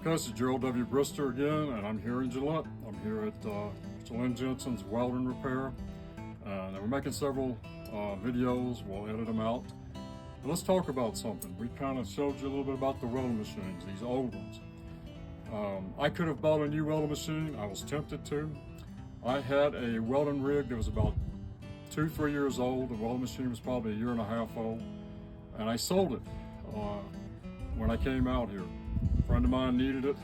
Okay, this is Gerald W. Brister again, and I'm here in Gillette. I'm here at Mr. Lynn Jensen's Welding Repair. And we're making several videos. We'll edit them out. But let's talk about something. We kind of showed you a little bit about the welding machines, these old ones. I could have bought a new welding machine. I was tempted to. I had a welding rig that was about 2-3 years old. The welding machine was probably 1.5 years old. And I sold it when I came out here. A friend of mine needed it.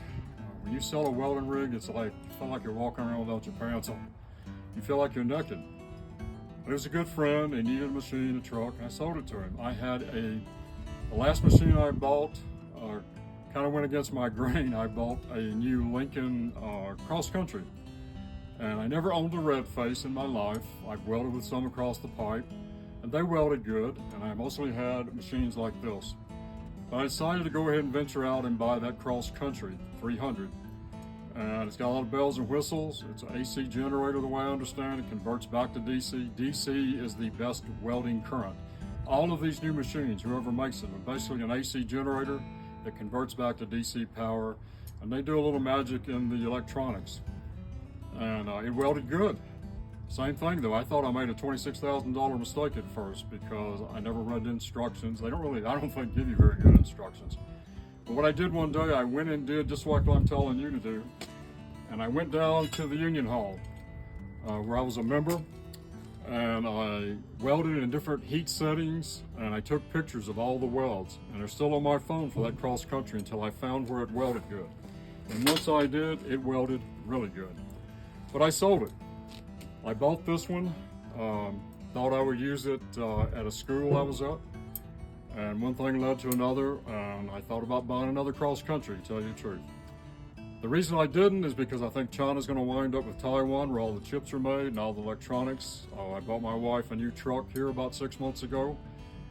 When you sell a welding rig, it's like you feel like you're walking around without your pants on. You feel like you're naked. But it was a good friend. He needed a machine, a truck, and I sold it to him. I had the last machine I bought kind of went against my grain. I bought a new Lincoln cross country, and I never owned a red face in my life. I've welded with some across the pipe, and they welded good, and I mostly had machines like this. But I decided to go ahead and venture out and buy that cross country 300. And it's got a lot of bells and whistles. It's an AC generator, the way I understand it, converts back to DC. DC is the best welding current. All of these new machines, whoever makes them, are basically an AC generator that converts back to DC power, and they do a little magic in the electronics. And it welded good. Same thing though, I thought I made a $26,000 mistake at first because I never read the instructions. They don't really, I don't think, give you very good instructions. But what I did one day, I went and did just like I'm telling you to do. And I went down to the Union Hall where I was a member, and I welded in different heat settings, and I took pictures of all the welds. And they're still on my phone for that cross country until I found where it welded good. And once I did, it welded really good. But I sold it. I bought this one, thought I would use it at a school I was at, and one thing led to another, and I thought about buying another cross country, to tell you the truth. The reason I didn't is because I think China's going to wind up with Taiwan, where all the chips are made and all the electronics. I bought my wife a new truck here about 6 months ago,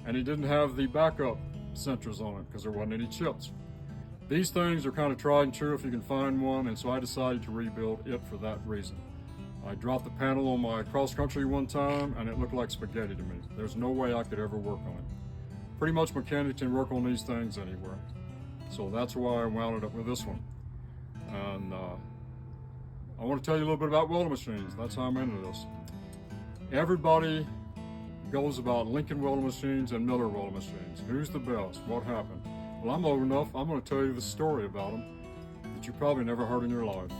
and it didn't have the backup sensors on it because there wasn't any chips. These things are kind of tried and true if you can find one, and so I decided to rebuild it for that reason. I dropped the panel on my cross country one time and it looked like spaghetti to me. There's no way I could ever work on it. Pretty much mechanics can work on these things anywhere. So that's why I wound up with this one. And I want to tell you a little bit about welding machines. That's how I'm into this. Everybody goes about Lincoln welding machines and Miller welding machines. Who's the best? What happened? Well, I'm old enough, I'm going to tell you the story about them that you probably never heard in your life.